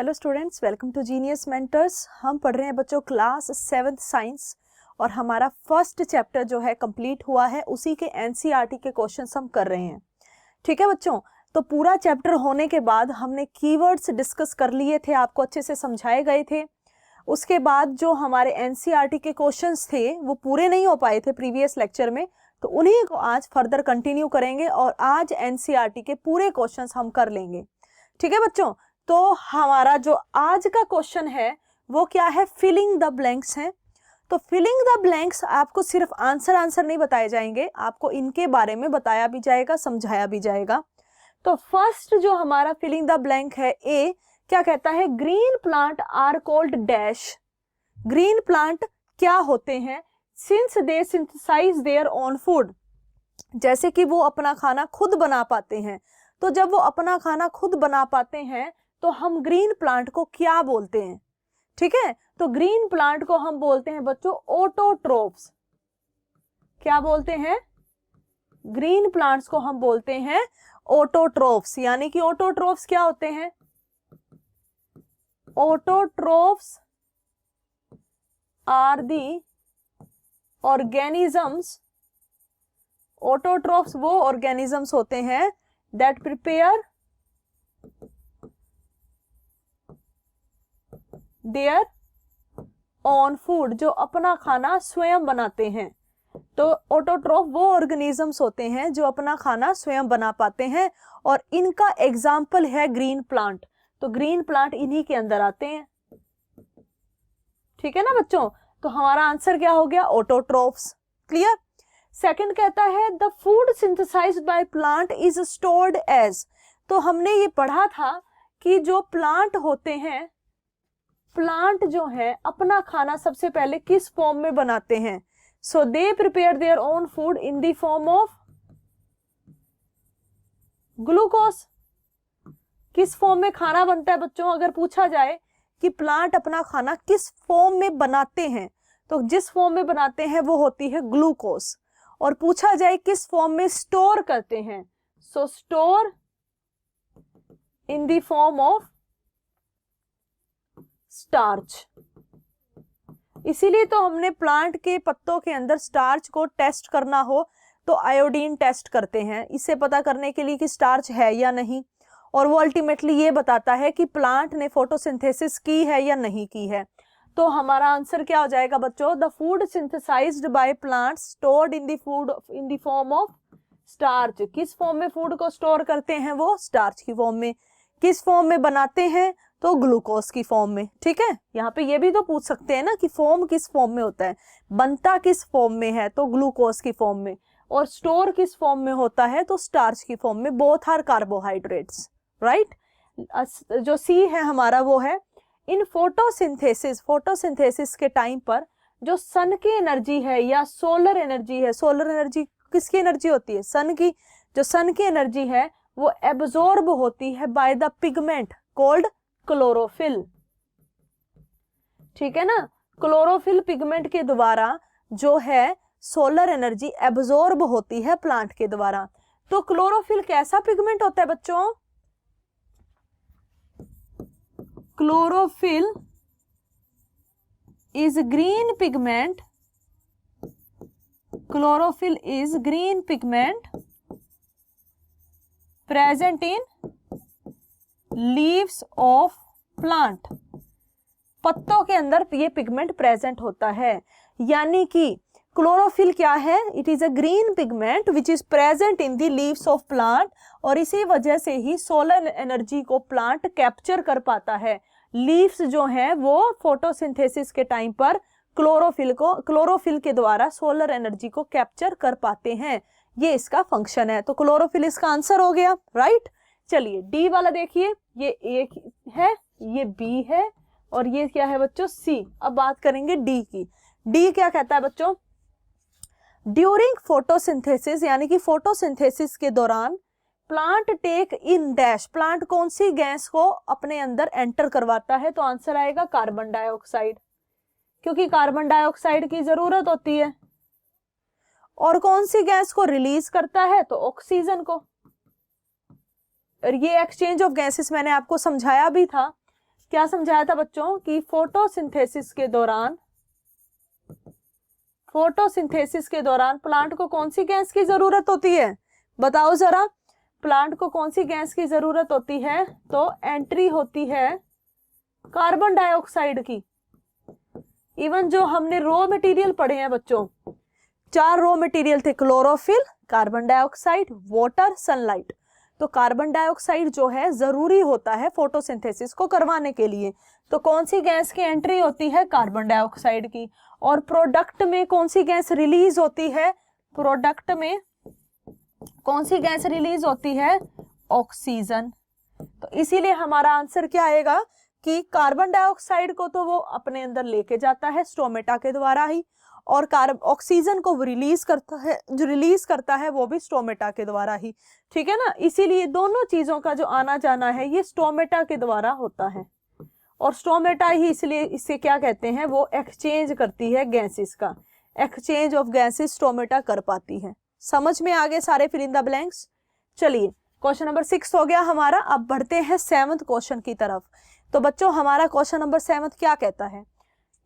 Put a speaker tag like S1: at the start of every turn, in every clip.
S1: Hello students, welcome to genius mentors. हम पढ़ रहे हैं बच्चों क्लास 7th साइंस और हमारा फर्स्ट चैप्टर जो है कंप्लीट हुआ है। उसी के एनसीईआरटी के क्वेश्चंस हम कर रहे हैं। ठीक है बच्चों, तो पूरा चैप्टर होने के बाद हमने कीवर्ड्स डिस्कस कर लिए थे, आपको अच्छे से समझाए गए थे। उसके बाद जो हमारे एनसीईआरटी के क्वेश्चंस थे वो पूरे नहीं हो पाए थे प्रीवियस लेक्चर में, तो उन्हीं को आज फर्दर कंटिन्यू करेंगे और आज एनसीईआरटी के पूरे क्वेश्चंस हम कर लेंगे। ठीक है बच्चों, तो हमारा जो आज का क्वेश्चन है वो क्या है, फिलिंग द ब्लैंक्स है। तो फिलिंग द ब्लैंक्स आपको सिर्फ आंसर नहीं बताए जाएंगे, आपको इनके बारे में बताया भी जाएगा, समझाया भी जाएगा। तो फर्स्ट जो हमारा फिलिंग द ब्लैंक है, ए क्या कहता है, green plant are called dash. Green plant क्या होते हैं, since they synthesise their own food, जैसे कि वो अपना खाना खुद बना पाते हैं। तो जब वो अपना खाना खुद बना पाते हैं तो हम ग्रीन प्लांट को क्या बोलते हैं, ठीक है। तो ग्रीन प्लांट को हम बोलते हैं बच्चों ऑटोट्रोफ्स। क्या बोलते हैं, ग्रीन प्लांट्स को हम बोलते हैं ऑटोट्रोफ्स। यानी कि ऑटोट्रोफ्स क्या होते हैं, autotrophs are the organisms. Autotrophs वो ऑर्गेनिजम्स होते हैं that prepare their on food, जो अपना खाना स्वयं बनाते हैं। तो ऑटोट्रोफ वो ऑर्गेनिजम्स होते हैं जो अपना खाना स्वयं बना पाते हैं और इनका एग्जाम्पल है ग्रीन प्लांट। तो ग्रीन प्लांट इन्हीं के अंदर आते हैं। ठीक है ना बच्चों, तो हमारा आंसर क्या हो गया, ऑटोट्रोफ्स। क्लियर। सेकंड कहता है the food synthesised by plant is stored as. तो हमने ये पढ़ा था कि जो प्लांट होते हैं, प्लांट जो है अपना खाना सबसे पहले किस फॉर्म में बनाते हैं, so they prepare their own food in the form of glucose. किस फॉर्म में खाना बनता है बच्चों, अगर पूछा जाए कि प्लांट अपना खाना किस फॉर्म में बनाते हैं, तो जिस फॉर्म में बनाते हैं वो होती है ग्लूकोज। और पूछा जाए किस फॉर्म में स्टोर करते हैं, so store in the form of starch. इसीलिए तो हमने प्लांट के पत्तों के अंदर स्टार्च को टेस्ट करना हो तो आयोडीन टेस्ट करते हैं, इससे पता करने के लिए कि स्टार्च है या नहीं। और वो अल्टीमेटली ये बताता है कि प्लांट ने फोटोसिंथेसिस की है या नहीं की है। तो हमारा आंसर क्या हो जाएगा बच्चों, the food synthesised by plants stored in the food in the form of starch. किस फॉर्म में फूड को स्टोर करते हैं, वो स्टार्च की फॉर्म में। किस फॉर्म में बनाते हैं, तो ग्लूकोज की फॉर्म में। ठीक है, यहाँ पे ये भी तो पूछ सकते हैं ना कि फॉर्म किस फॉर्म में होता है, बनता किस फॉर्म में है, तो ग्लूकोज की फॉर्म में। और स्टोर किस फॉर्म में होता है, तो स्टार्च की फॉर्म में। Both are carbohydrates, right. जो सी है हमारा वो है इन फोटोसिंथेसिस। फोटोसिंथेसिस के टाइम पर जो सन की एनर्जी है या सोलर एनर्जी है, सोलर एनर्जी किसकी एनर्जी होती है, सन की। जो सन की एनर्जी है वो एब्जॉर्ब होती है by the pigment called chlorophyll. ठीक है ना, क्लोरोफिल पिगमेंट के द्वारा जो है सोलर एनर्जी एब्जॉर्ब होती है प्लांट के द्वारा। तो क्लोरोफिल कैसा पिगमेंट होता है बच्चों, chlorophyll is green pigment. Chlorophyll is green pigment present in leaves of plant. पत्तों के अंदर ये पिगमेंट प्रेजेंट होता है। यानी कि क्लोरोफिल क्या है, it is a green pigment which is present in the leaves of plant. और इसी वजह से ही सोलर एनर्जी को प्लांट कैप्चर कर पाता है। लीव्स जो हैं वो फोटोसिंथेसिस के टाइम पर क्लोरोफिल के द्वारा सोलर एनर्जी को कैप्चर कर पाते हैं। ये इसका फंक्शन है। तो क्लोरोफिल इसका आंसर हो गया, राइट। चलिए डी वाला देखिए, ये ए है, ये बी है और ये क्या है बच्चों, सी। अब बात करेंगे डी की। डी क्या कहता है बच्चों, ड्यूरिंग फोटोसिंथेसिस, यानी कि फोटोसिंथेसिस के दौरान plant take in dash. Plant कौन सी गैस को अपने अंदर एंटर करवाता है, तो आंसर आएगा कार्बन डाइऑक्साइड, क्योंकि कार्बन डाइऑक्साइड की जरूरत होती है। और कौन सी गैस को रिलीज करता है, तो ऑक्सीजन को। और ये एक्सचेंज ऑफ गैसेस मैंने आपको समझाया भी था क्या समझाया था बच्चों कि फोटोसिंथेसिस के दौरान प्लांट को कौन सी गैस की जरूरत होती है, बताओ जरा। प्लांट को कौन सी गैस की जरूरत होती है? तो एंट्री होती है कार्बन डाइऑक्साइड की। इवन जो हमने रॉ मटेरियल पढ़े हैं बच्चों, 4 रॉ मटेरियल थे, chlorophyll, carbon dioxide, water, sunlight. तो कार्बन डाइऑक्साइड जो है जरूरी होता है फोटोसिंथेसिस को करवाने के लिए। तो कौन सी गैस की एंट्री होती है? कार्बन डाइऑक्साइड की। और प्रोडक्ट में कौन सी गैस रिलीज होती है? प्रोडक्ट में कौन सी गैस रिलीज होती है? ऑक्सीजन। तो इसीलिए हमारा आंसर क्या आएगा कि कार्बन डाइऑक्साइड को तो वो अपने अंदर लेके जाता है स्टोमेटा के द्वारा ही, और ऑक्सीजन को रिलीज करता है वो भी स्टोमेटा के द्वारा ही, ठीक है ना। इसीलिए दोनों चीजों का जो आना जाना है ये स्टोमेटा के द्वारा होता है, और स्टोमेटा ही इसलिए इसे क्या कहते हैं, वो एक्सचेंज करती है गैसेस का, एक्सचेंज ऑफ गैसेस स्टोमेटा कर पाती है। समझ में आ गए सारे फिल इन द ब्लैंक्स। चलिए क्वेश्चन नंबर 6 हो गया हमारा। अब बढ़ते हैं 7th क्वेश्चन की तरफ। तो बच्चों हमारा क्वेश्चन नंबर 7 क्या कहता है,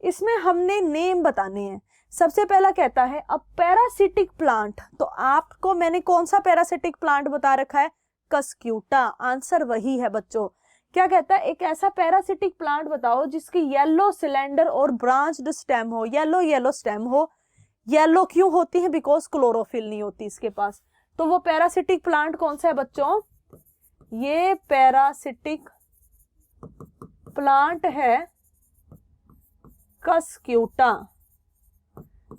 S1: इसमें हमने नेम बताने हैं। सबसे पहला कहता है अ पैरासिटिक प्लांट। तो आपको मैंने कौन सा पैरासिटिक प्लांट बता रखा है? कस्क्यूटा। आंसर वही है बच्चों। क्या कहता है? एक ऐसा पैरासिटिक प्लांट बताओ जिसकी येलो सिलेंडर और ब्रांच्ड स्टेम हो, येलो स्टेम हो। येलो क्यों होती है? बिकॉज क्लोरोफिल नहीं होती इसके पास। तो वो पैरासिटिक प्लांट कौन सा है बच्चों? ये पैरासिटिक प्लांट है कस्क्यूटा।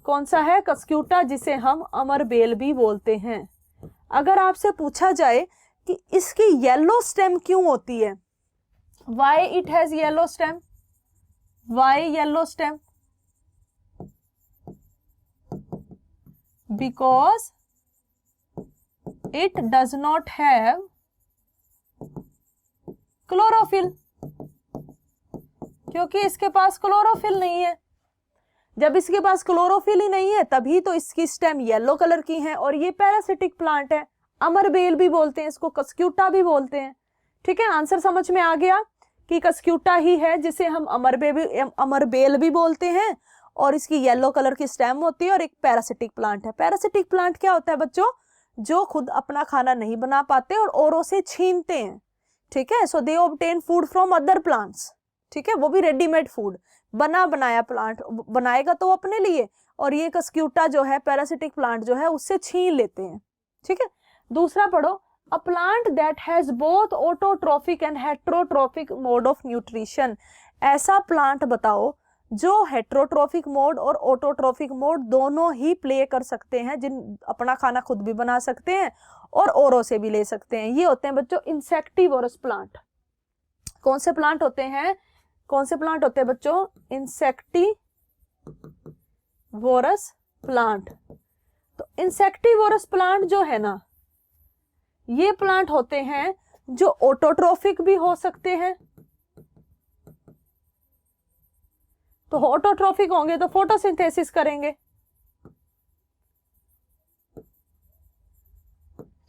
S1: कौन सा है? कस्क्यूटा, जिसे हम अमरबेल भी बोलते हैं। अगर आपसे पूछा जाए कि इसकी येलो स्टेम क्यों होती है, why it has yellow stem, why yellow stem? Because it does not have chlorophyll, क्योंकि इसके पास क्लोरोफिल नहीं है। जब इसके पास क्लोरोफिल ही नहीं है तभी तो इसकी स्टेम येलो कलर की है, और ये पैरासिटिक प्लांट है, अमरबेल भी बोलते हैं इसको, कस्क्यूटा भी बोलते हैं। ठीक है, आंसर समझ में आ गया कि कस्क्यूटा ही है जिसे हम अमरबेल भी बोलते हैं, और इसकी येलो कलर की स्टेम होती है, और एक पैरासिटिक प्लांट है। पैरासिटिक प्लांट क्या होता है बच्चों? जो खुद अपना खाना नहीं बना पाते और औरों से छीनते हैं। ठीक है, so they obtain food from other plants. ठीक है, वो भी रेडीमेड फूड, बना बनाया प्लांट बनाएगा तो अपने लिए, और ये कस्क्यूटा जो है पैरासिटिक प्लांट जो है उससे छीन लेते हैं। ठीक है, दूसरा पढ़ो, a plant that has both autotrophic and heterotrophic mode of nutrition. ऐसा प्लांट बताओ जो हेट्रोट्रॉफिक मोड और ऑटोट्रॉफिक मोड दोनों ही प्ले कर सकते हैं, जिन अपना खाना खुद भी बना सकते हैं और औरों से भी ले सकते हैं। ये होते हैं बच्चों इंसेक्टिवोरस प्लांट। कौन से प्लांट होते हैं? कौन से प्लांट होते हैं बच्चों? Insectivorous plant. तो इंसेक्टिवोरस प्लांट जो है ना, ये प्लांट होते हैं जो ऑटोट्रॉफिक भी हो सकते हैं। तो ऑटोट्रॉफिक होंगे तो फोटोसिंथेसिस करेंगे,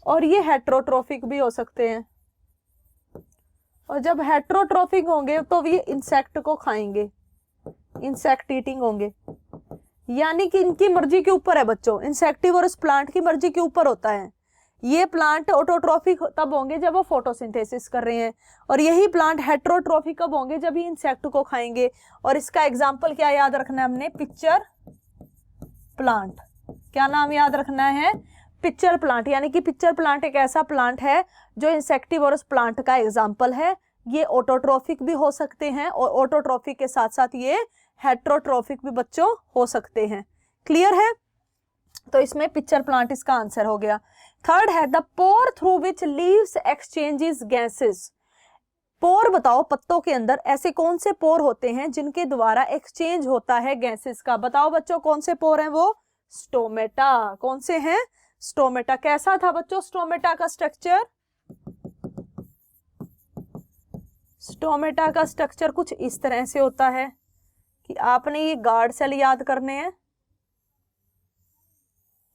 S1: और ये हेट्रोट्रॉफिक भी हो सकते हैं। और जब हेट्रोट्रॉफिक होंगे तो ये इंसेक्ट को खाएंगे, इंसेक्ट ईटिंग होंगे। यानी कि इनकी मर्जी के ऊपर है बच्चों, इंसेक्टिवोरस प्लांट की मर्जी के ऊपर होता है। ये प्लांट ऑटोट्रॉफिक तब होंगे जब वो फोटोसिंथेसिस कर रहे हैं, और यही प्लांट हेट्रोट्रॉफिक कब होंगे? जब ये इंसेक्ट को खाएंगे। और इसका एग्जाम्पल क्या याद रखना है हमने? Pitcher plant. क्या नाम याद रखना है? Pitcher plant. यानी कि पिक्चर प्लांट एक ऐसा प्लांट है जो इंसेक्टिवोरस प्लांट का एग्जाम्पल है। ये ऑटोट्रॉफिक भी हो सकते हैं, और ऑटोट्रॉफिक के साथ साथ ये हेट्रोट्रॉफिक भी बच्चों हो सकते हैं। क्लियर है? तो इसमें पिक्चर प्लांट इसका आंसर हो गया। थर्ड है the pore through which leaves exchanges gases. Pore बताओ, पत्तों के अंदर ऐसे कौन से पोर होते हैं जिनके द्वारा एक्सचेंज होता है गैसेस का? बताओ बच्चों कौन से पोर हैं वो? स्टोमेटा। कौन से हैं? स्टोमेटा। कैसा था बच्चों स्टोमेटा का स्ट्रक्चर? स्टोमेटा का स्ट्रक्चर कुछ इस तरह से होता है कि आपने ये गार्ड सेल याद करने हैं।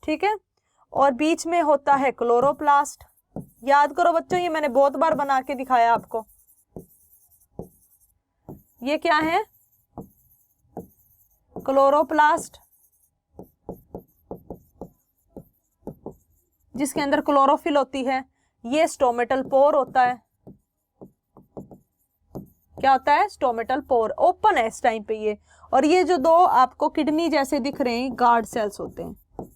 S1: ठीक है, और बीच में होता है क्लोरोप्लास्ट। याद करो बच्चों, ये मैंने बहुत बार बना के दिखाया आपको। ये क्या है, क्लोरोप्लास्ट, जिसके अंदर क्लोरोफिल होती है। ये स्टोमेटल पोर होता है, क्या होता है, स्टोमेटल पोर, ओपन है इस टाइम पे ये। और ये जो दो आपको किडनी जैसे दिख रहे हैं, गार्ड सेल्स होते हैं।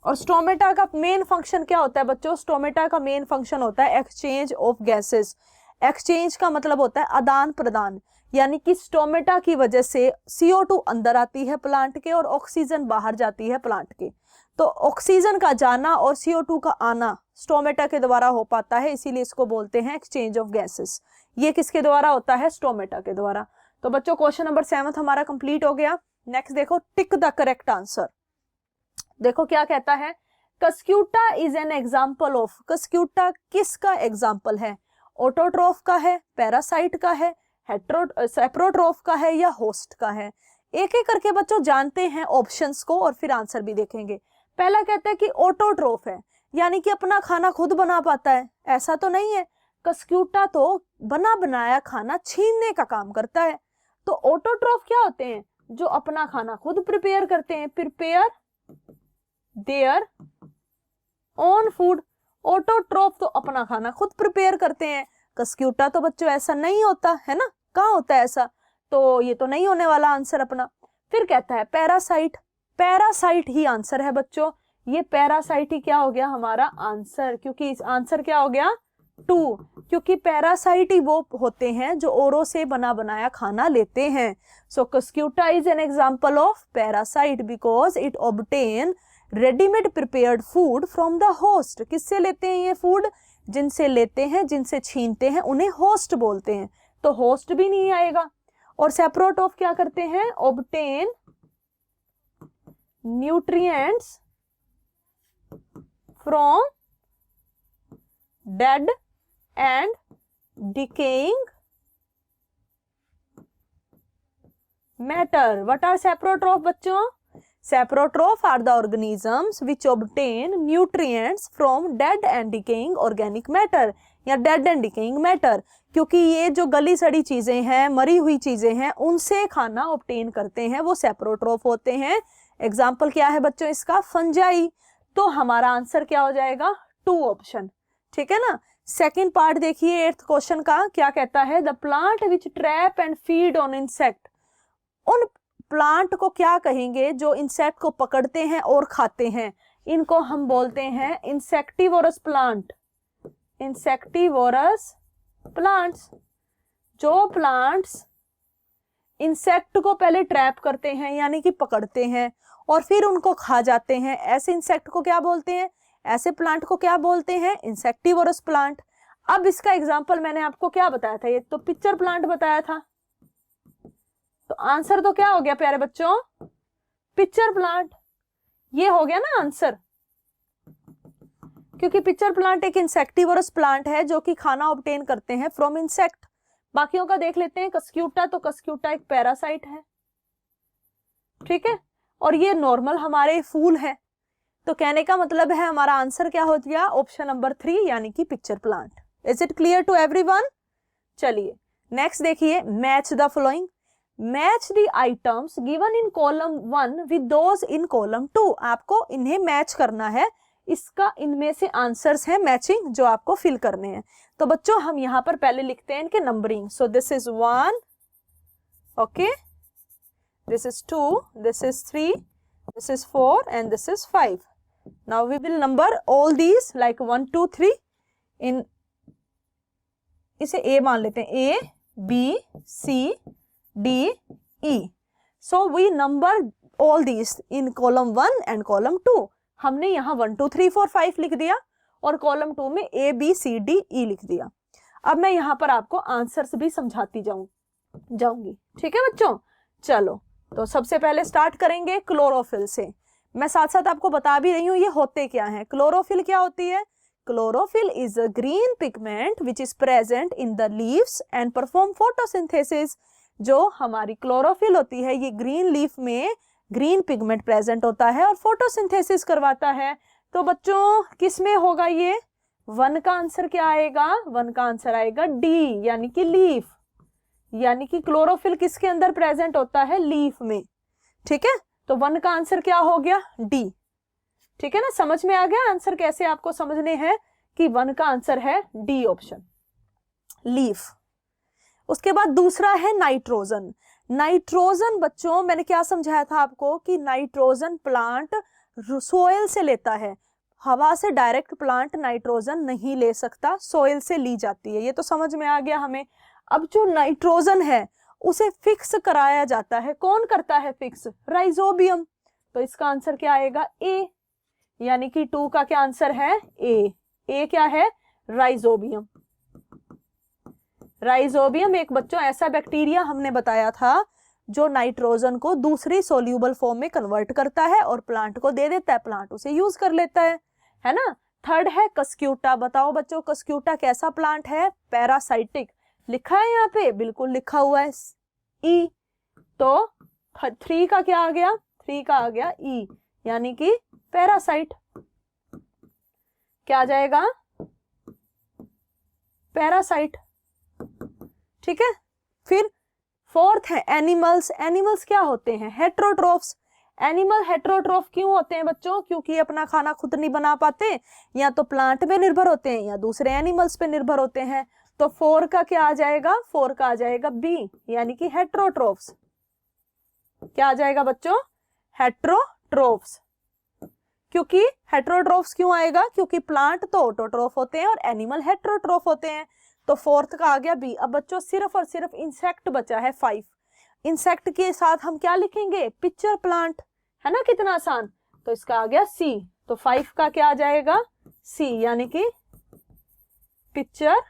S1: और स्टोमेटा का मेन फंक्शन क्या होता है बच्चों, स्टोमेटा का मेन फंक्शन होता है एक्सचेंज ऑफ गैसेस। एक्सचेंज का मतलब होता है आदान प्रदान, यानी कि स्टोमेटा की वजह से CO2 अंदर आती है प्लांट के और ऑक्सीजन बाहर जाती है प्लांट के। तो ऑक्सीजन का जाना और CO2 का आना स्टोमेटा के द्वारा हो पाता है, इसीलिए इसको बोलते हैं एक्सचेंज ऑफ गैसेस। ये किसके द्वारा होता है, स्टोमेटा के द्वारा। तो बच्चों क्वेश्चन नंबर 7 हमारा कंप्लीट हो गया। नेक्स्ट देखो, टिक द करेक्ट आंसर। देखो क्या कहता है, Cuscuta is an example of, Cuscuta किसका एग्जाम्पल है, ऑटोट्रोफ का है, पैरासाइट का है, सेप्रोट्रोफ का है या होस्ट का है। एक एक करके बच्चों जानते हैं ऑप्शंस को और फिर आंसर भी देखेंगे। पहला कहता है कि ऑटोट्रोफ है, यानी कि अपना खाना खुद बना पाता है, ऐसा तो नहीं है। कस्क्यूटा तो बना बनाया खाना छीनने का काम करता है। तो ऑटोट्रोफ क्या होते हैं, जो अपना खाना खुद प्रिपेयर करते हैं, prepare their own food. Autotroph तो अपना खाना खुद प्रिपेयर करते हैं। कस्क्यूटा तो बच्चों ऐसा नहीं होता है ना, कहाँ होता है ऐसा, तो ये तो नहीं होने वाला आंसर अपना। फिर कहता है पैरासाइट, पैरासाइट ही आंसर है बच्चों। ये पैरासाइट ही क्या हो गया हमारा आंसर, क्योंकि इस आंसर क्या हो गया 2, क्योंकि पैरासाइट ही वो होते हैं जो औरों से बना बनाया खाना लेते हैं। So cuscuta is an example of parasite because it obtain readymade prepared food from the host. किससे लेते हैं ये फूड, जिनसे लेते हैं, जिनसे छीनते हैं, उन्हें होस्ट बोलते हैं। तो होस्ट भी नहीं आएगा। और सेप्रोट्रोफ क्या करते हैं, obtain nutrients from dead and decaying matter. What are saprotroph बच्चों, saprotroph are the organisms which obtain nutrients from dead and decaying organic matter या dead and decaying matter। क्योंकि ये जो गली सड़ी चीजें हैं, मरी हुई चीजें हैं, उनसे खाना ऑब्टेन करते हैं, वो सेप्रोट्रोफ होते हैं। एग्जाम्पल क्या है बच्चों इसका, फंजाई। तो हमारा आंसर क्या हो जाएगा 2 ऑप्शन, ठीक है ना। सेकेंड पार्ट देखिए 8th क्वेश्चन का, क्या कहता है, the plant which trap and feed on insect. उन प्लांट को क्या कहेंगे जो इंसेक्ट को पकड़ते हैं और खाते हैं, इनको हम बोलते हैं इंसेक्टिवोरस प्लांट। इंसेक्टिवोरस प्लांट्स, जो प्लांट्स इंसेक्ट को पहले ट्रैप करते हैं यानी कि पकड़ते हैं और फिर उनको खा जाते हैं, ऐसे इंसेक्ट को क्या बोलते हैं, ऐसे प्लांट को क्या बोलते हैं, इंसेक्टिवोरस प्लांट। अब इसका एग्जांपल मैंने आपको क्या बताया था, ये तो पिक्चर प्लांट बताया था। तो आंसर तो क्या हो गया प्यारे बच्चों, पिक्चर प्लांट। ये हो गया ना आंसर, क्योंकि पिक्चर प्लांट एक इंसेक्टिवोरस प्लांट है जो कि खाना ऑब्टेन करते हैं फ्रॉम इंसेक्ट। बाकियों का देख लेते हैं, कस्क्यूटा, तो कस्क्यूटा एक पैरासाइट है, ठीक है, और ये नॉर्मल हमारे फूल है। तो कहने का मतलब है हमारा आंसर क्या हो गया, ऑप्शन नंबर 3 यानी कि picture plant. Is it clear to everyone. चलिए नेक्स्ट देखिए, match the following. Match the items given in column 1 with those in column 2। आपको इन्हें मैच करना है, इसका इनमें से आंसर्स हैं मैचिंग जो आपको फिल करने हैं। तो बच्चों हम यहाँ पर पहले लिखते हैं इनके numbering. So this is 1, okay, this is 2, this is 3, this is 4 and this is 5। Now we will number all these like 1 2 3 in, इसे ए मान लेते हैं, A B C D E. So we number all these in column 1 and column 2। हमने यहाँ 1 2 3 4 5 लिख दिया और column 2 में ए बी सी डी ई लिख दिया। अब मैं यहाँ पर आपको आंसर्स भी समझाती जाऊंगी, ठीक है बच्चों। चलो तो सबसे पहले स्टार्ट करेंगे क्लोरोफिल से। मैं साथ साथ आपको बता भी रही हूँ ये होते क्या है। क्लोरोफिल क्या होती है, chlorophyll is a green pigment which is present in the leaves and perform photosynthesis. जो हमारी क्लोरोफिल होती है ये ग्रीन लीफ में ग्रीन पिगमेंट प्रेजेंट होता है और फोटोसिंथेसिस करवाता है। तो बच्चों किस में होगा ये, 1 का आंसर क्या आएगा, 1 का आंसर आएगा डी यानी कि लीफ। यानी कि क्लोरोफिल किसके अंदर प्रेजेंट होता है? लीफ में। ठीक है, तो 1 का आंसर क्या हो गया? डी। ठीक है ना, समझ में आ गया आंसर कैसे आपको समझने हैं कि 1 का आंसर है डी ऑप्शन, लीफ। उसके बाद दूसरा है नाइट्रोजन। नाइट्रोजन बच्चों मैंने क्या समझाया था आपको कि नाइट्रोजन प्लांट सोयल से लेता है, हवा से डायरेक्ट प्लांट नाइट्रोजन नहीं ले सकता, सोयल से ली जाती है। ये तो समझ में आ गया हमें। अब जो नाइट्रोजन है उसे फिक्स कराया जाता है, कौन करता है फिक्स? राइजोबियम। तो इसका आंसर क्या आएगा? ए, यानी कि 2 का क्या आंसर है? ए। ए क्या है? राइजोबियम। राइजोबियम एक बच्चों ऐसा बैक्टीरिया हमने बताया था जो नाइट्रोजन को दूसरी सोल्यूबल फॉर्म में कन्वर्ट करता है और प्लांट को दे देता है, प्लांट उसे यूज कर लेता है ना। थर्ड है कस्क्यूटा। बताओ बच्चों कस्क्यूटा कैसा प्लांट है? पैरासाइटिक। लिखा है यहाँ पे? बिल्कुल लिखा हुआ है ई। तो 3 का क्या आ गया? 3 का आ गया ई, यानी कि पैरासाइट। क्या आ जाएगा? पैरासाइट। ठीक है, फिर फोर्थ है एनिमल्स। एनिमल्स क्या होते हैं? हेट्रोट्रोफ्स। एनिमल हेट्रोट्रोफ क्यों होते हैं बच्चों? क्योंकि अपना खाना खुद नहीं बना पाते, या तो प्लांट पे निर्भर होते हैं या दूसरे एनिमल्स पे निर्भर होते हैं। तो 4 का क्या आ जाएगा? 4 का आ जाएगा बी, यानी कि हेट्रोट्रोफ्स। क्या आ जाएगा बच्चों? हेट्रोट्रोफ्स। क्योंकि हेट्रोट्रोफ्स क्यों आएगा? क्योंकि प्लांट तो ऑटोट्रोफ होते हैं और एनिमल हेट्रोट्रोफ होते हैं। तो 4th का आ गया बी। अब बच्चों सिर्फ और सिर्फ इंसेक्ट बचा है 5। इंसेक्ट के साथ हम क्या लिखेंगे? पिक्चर प्लांट, है ना, कितना आसान। तो इसका आ गया सी। तो 5 का क्या आ जाएगा? सी, यानी कि picture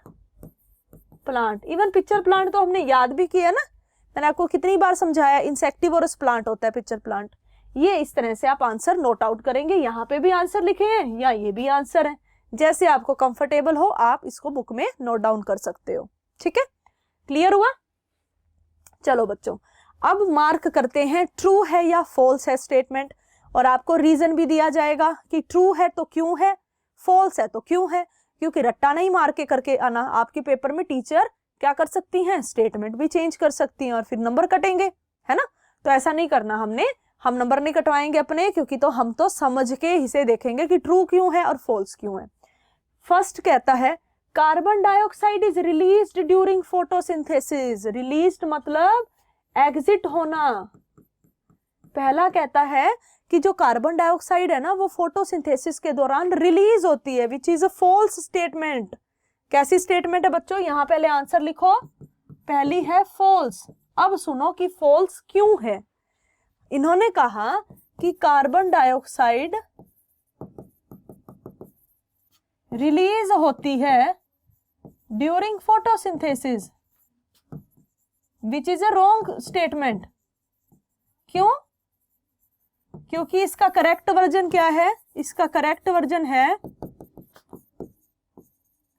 S1: plant. Even pitcher plant तो हमने याद भी किया ना, मैंने आपको कितनी बार समझाया, इंसेक्टिवोरस प्लांट होता है पिक्चर प्लांट। ये इस तरह से आप आंसर नोट आउट करेंगे। यहाँ पे भी आंसर लिखे हैं या ये भी आंसर है, जैसे आपको कंफर्टेबल हो आप इसको बुक में नोट डाउन कर सकते हो। ठीक है, क्लियर हुआ? चलो बच्चों, अब मार्क करते हैं ट्रू है या फॉल्स है स्टेटमेंट, और आपको रीजन भी दिया जाएगा कि ट्रू है तो क्यों है, फॉल्स है तो क्यों है। क्योंकि रट्टा नहीं मार के करके आना, आपके पेपर में टीचर क्या कर सकती हैं? स्टेटमेंट भी चेंज कर सकती हैं और फिर नंबर कटेंगे, है ना। तो ऐसा नहीं करना हमने, हम नंबर नहीं कटवाएंगे अपने, क्योंकि तो हम तो समझ के इसे देखेंगे कि ट्रू क्यों है और फॉल्स क्यों है। फर्स्ट कहता है carbon dioxide is released during photosynthesis. Released मतलब एग्जिट होना। पहला कहता है कि जो कार्बन डाइऑक्साइड है ना वो फोटोसिंथेसिस के दौरान रिलीज होती है, which is a false statement. कैसी स्टेटमेंट है बच्चों? यहां पहले आंसर लिखो, पहली है फॉल्स। अब सुनो कि फॉल्स क्यों है। इन्होंने कहा कि कार्बन डाइऑक्साइड रिलीज होती है during photosynthesis, which is a wrong statement. क्यों? क्योंकि इसका करेक्ट वर्जन क्या है? इसका करेक्ट वर्जन है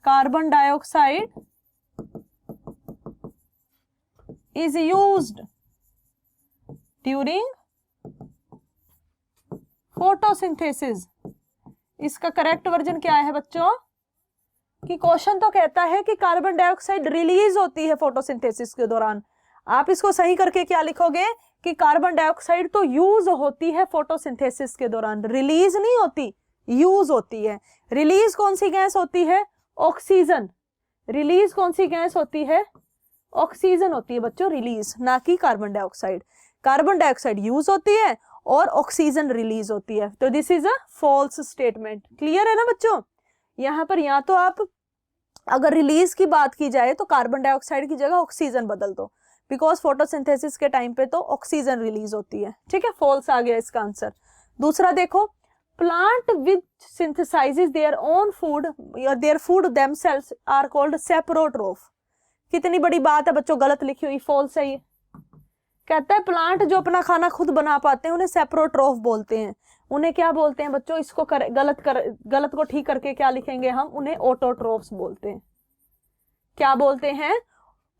S1: carbon dioxide is used during photosynthesis. इसका करेक्ट वर्जन क्या है बच्चों? कि क्वेश्चन तो कहता है कि कार्बन डाइऑक्साइड रिलीज होती है फोटोसिंथेसिस के दौरान। आप इसको सही करके क्या लिखोगे कि कार्बन डाइऑक्साइड तो यूज होती है फोटोसिंथेसिस के दौरान, रिलीज नहीं होती, यूज होती है। रिलीज कौन सी गैस होती है? ऑक्सीजन। रिलीज कौन सी गैस होती है? ऑक्सीजन होती है बच्चों रिलीज, ना कि carbon dioxide. Carbon dioxide use होती है और ऑक्सीजन रिलीज होती है। तो this is a false statement. Clear है ना बच्चों? यहाँ पर या तो आप अगर रिलीज की बात की जाए तो कार्बन डाइऑक्साइड की जगह ऑक्सीजन बदल दो, बिकॉज फोटोसिंथेसिस के टाइम पे तो ऑक्सीजन रिलीज होती है। ठीक है, फॉल्स आ गया इसका आंसर। दूसरा देखो, plant which synthesises their own food या their food themselves are called saprotroph. कितनी बड़ी बात है बच्चों, गलत लिखी हुई, फॉल्स है ये। कहता है प्लांट जो अपना खाना खुद बना पाते हैं उन्हें सेप्रोट्रोफ बोलते हैं। उन्हें क्या बोलते हैं बच्चों? इसको गलत को ठीक करके क्या लिखेंगे हम? उन्हें ऑटोट्रोफ्स बोलते हैं। क्या बोलते हैं?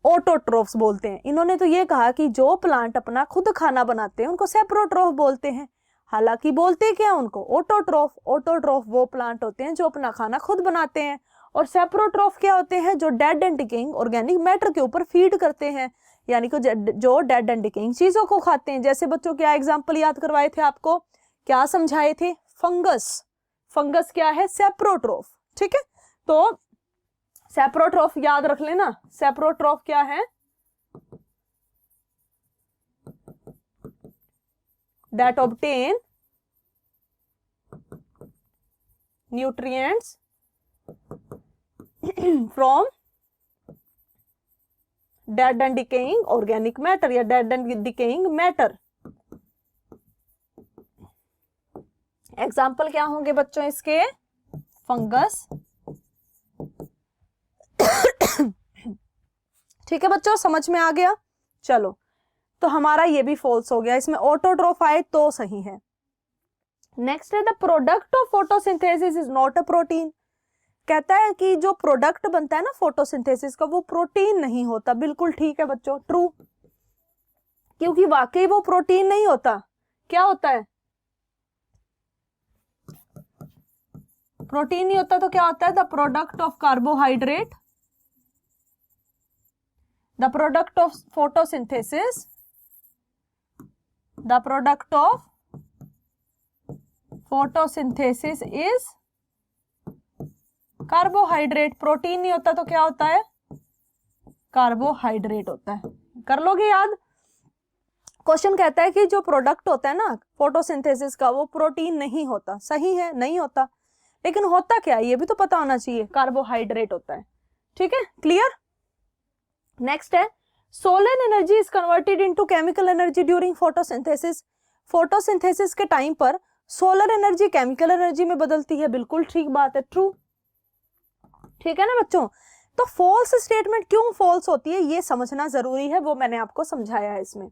S1: ऑटोट्रोफ्स बोलते हैं। इन्होंने तो ये कहा कि जो प्लांट अपना खुद खाना बनाते हैं उनको सेप्रोट्रोफ बोलते हैं, हालांकि बोलते क्या उनको? ऑटोट्रोफ। ऑटोट्रोफ वो प्लांट होते हैं जो अपना खाना खुद बनाते हैं, और सेप्रोट्रोफ क्या होते हैं? जो dead and decaying organic matter के ऊपर फीड करते हैं। यानी कि जो डेड एंड डिकेइंग चीजों को खाते हैं। जैसे बच्चों क्या एग्जांपल याद करवाए थे आपको, क्या समझाए थे? फंगस। फंगस क्या है? सेप्रोट्रोफ। ठीक है, तो सेप्रोट्रोफ याद रख लेना। सेप्रोट्रोफ क्या है? that obtain nutrients from dead and decaying organic matter या dead and decaying matter। Example क्या होंगे बच्चों इसके? फंगस। ठीक है बच्चों, समझ में आ गया? चलो, तो हमारा ये भी फॉल्स हो गया, इसमें ऑटोट्रोफ आए तो सही है। नेक्स्ट है the product of photosynthesis is not a protein. कहता है कि जो प्रोडक्ट बनता है ना फोटोसिंथेसिस का, वो प्रोटीन नहीं होता। बिल्कुल ठीक है बच्चों, ट्रू, क्योंकि वाकई वो प्रोटीन नहीं होता। क्या होता है? प्रोटीन नहीं होता तो क्या होता है? The product of carbohydrate, the product of photosynthesis, the product of photosynthesis is carbohydrate। Protein नहीं होता तो क्या होता है? कार्बोहाइड्रेट होता है। कर लोगे याद? क्वेश्चन कहता है कि जो प्रोडक्ट होता है ना फोटोसिंथेसिस का, वो प्रोटीन नहीं होता। सही है, नहीं होता, लेकिन होता क्या है ये भी तो पता होना चाहिए। कार्बोहाइड्रेट होता है। ठीक है, क्लियर? नेक्स्ट है solar energy is converted into chemical energy during photosynthesis. Photosynthesis के टाइम पर सोलर एनर्जी केमिकल एनर्जी में बदलती है। बिल्कुल ठीक बात है, ट्रू। ठीक है ना बच्चों? तो फॉल्स स्टेटमेंट क्यों फॉल्स होती है ये समझना जरूरी है, वो मैंने आपको समझाया है इसमें।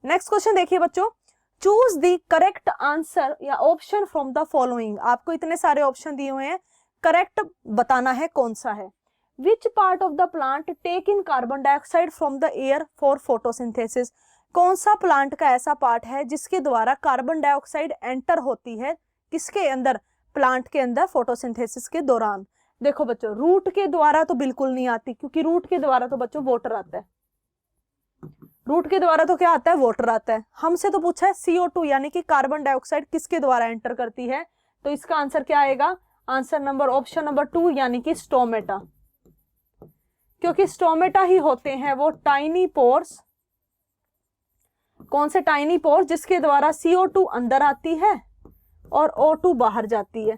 S1: नेक्स्ट क्वेश्चन देखिए बच्चों, चूज द करेक्ट आंसर या ऑप्शन फ्रॉम द फॉलोइंग। आपको इतने सारे ऑप्शन दिए हुए हैं, करेक्ट बताना है कौन सा है। Which part of the plant take in carbon dioxide from the air for photosynthesis? कौन सा प्लांट का ऐसा पार्ट है जिसके द्वारा कार्बन डाइऑक्साइड एंटर होती है? किसके अंदर? प्लांट के अंदर फोटोसिंथेसिस के दौरान। देखो बच्चों, रूट के द्वारा तो बिल्कुल नहीं आती, क्योंकि रूट के द्वारा तो बच्चों वाटर आता है। रूट के द्वारा तो क्या आता है? वाटर आता है। हमसे तो पूछा है CO2 यानी कि कार्बन डाइऑक्साइड किसके द्वारा एंटर करती है, तो इसका आंसर क्या आएगा? आंसर नंबर ऑप्शन नंबर 2 यानी कि स्टोमेटा। क्योंकि स्टोमेटा ही होते हैं वो टाइनी पोर्स। कौन से टाइनी पोर्स? जिसके द्वारा CO2 अंदर आती है और O2 बाहर जाती है।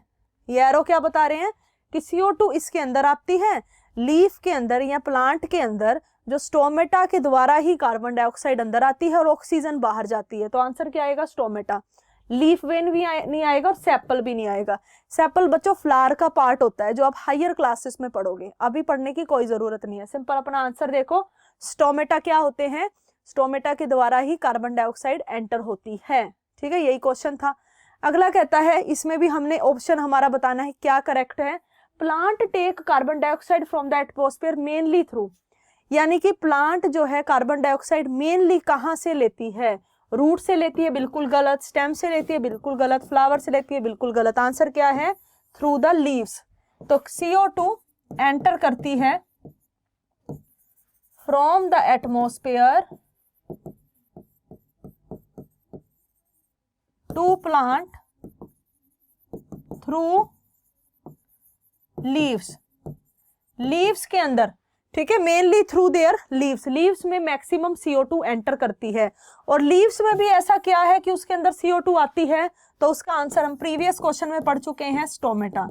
S1: ये एरो क्या बता रहे हैं कि CO2 इसके अंदर आती है, लीफ के अंदर या प्लांट के अंदर जो स्टोमेटा के द्वारा ही कार्बन डाइऑक्साइड अंदर आती है और ऑक्सीजन बाहर जाती है। तो आंसर क्या आएगा? स्टोमेटा। लीफ वेन भी नहीं आएगा और सेपल भी नहीं आएगा। सेपल बच्चों फ्लावर का पार्ट होता है जो आप हायर क्लासेस में पढ़ोगे, अभी पढ़ने की कोई जरूरत नहीं है। सिंपल अपना आंसर देखो, स्टोमेटा क्या होते हैं? स्टोमेटा के द्वारा ही कार्बन डाइऑक्साइड एंटर होती है। ठीक है, यही क्वेश्चन था। अगला कहता है, इसमें भी हमने ऑप्शन हमारा बताना है क्या करेक्ट है। Plant take carbon dioxide from the atmosphere mainly through, यानी कि प्लांट जो है कार्बन डाइऑक्साइड मेनली कहाँ से लेती है? रूट से लेती है, बिल्कुल गलत। स्टेम से लेती है, बिल्कुल गलत। फ्लावर से लेती है, बिल्कुल गलत। आंसर क्या है? Through the leaves. तो CO2 एंटर करती है from the atmosphere to plant through leaves. Leaves के अंदर, ठीक है, mainly through their leaves. Leaves में मैक्सिमम CO2 एंटर करती है। और लीव्स में भी ऐसा क्या है कि उसके अंदर CO2 आती है? तो उसका आंसर हम प्रीवियस क्वेश्चन में पढ़ चुके हैं, स्टोमेटा।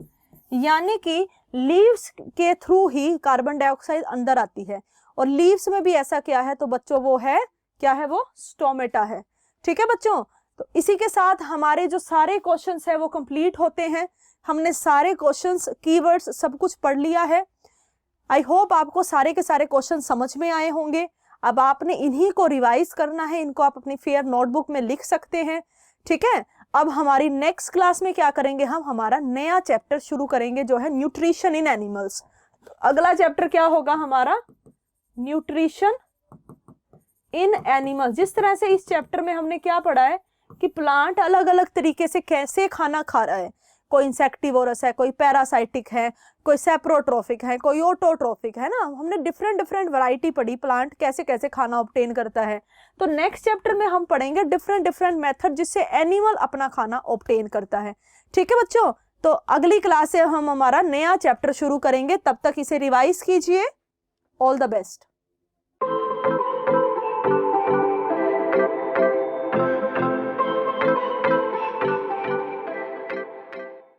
S1: यानी कि लीव्स के थ्रू ही कार्बन डाइऑक्साइड अंदर आती है। और लीव्स में भी ऐसा क्या है? तो बच्चों वो है, क्या है वो? स्टोमेटा है। ठीक है बच्चों, तो इसी के साथ हमारे जो सारे क्वेश्चंस है वो कंप्लीट होते हैं। हमने सारे क्वेश्चंस, कीवर्ड्स सब कुछ पढ़ लिया है। आई होप आपको सारे के सारे क्वेश्चन समझ में आए होंगे। अब आपने इन्हीं को रिवाइज करना है, इनको आप अपनी फेयर नोटबुक में लिख सकते हैं। ठीक है, अब हमारी नेक्स्ट क्लास में क्या करेंगे? हम हमारा नया चैप्टर शुरू करेंगे जो है न्यूट्रिशन इन एनिमल्स। तो अगला चैप्टर क्या होगा हमारा? Nutrition in animals. जिस तरह से इस चैप्टर में हमने क्या पढ़ा है कि प्लांट अलग अलग तरीके से कैसे खाना खा रहा है, कोई इंसेक्टिवोरस है, कोई पैरासाइटिक है, कोई सेप्रोट्रोफिक है, कोई ऑटोट्रोफिक है ना। हमने डिफरेंट डिफरेंट वैरायटी पढ़ी, प्लांट कैसे कैसे खाना ऑब्टेन करता है। तो नेक्स्ट चैप्टर में हम पढ़ेंगे डिफरेंट डिफरेंट मेथड जिससे एनिमल अपना खाना ऑब्टेन करता है। ठीक है बच्चों, तो अगली क्लास से हम हमारा नया चैप्टर शुरू करेंगे, तब तक इसे रिवाइज कीजिए। All the best.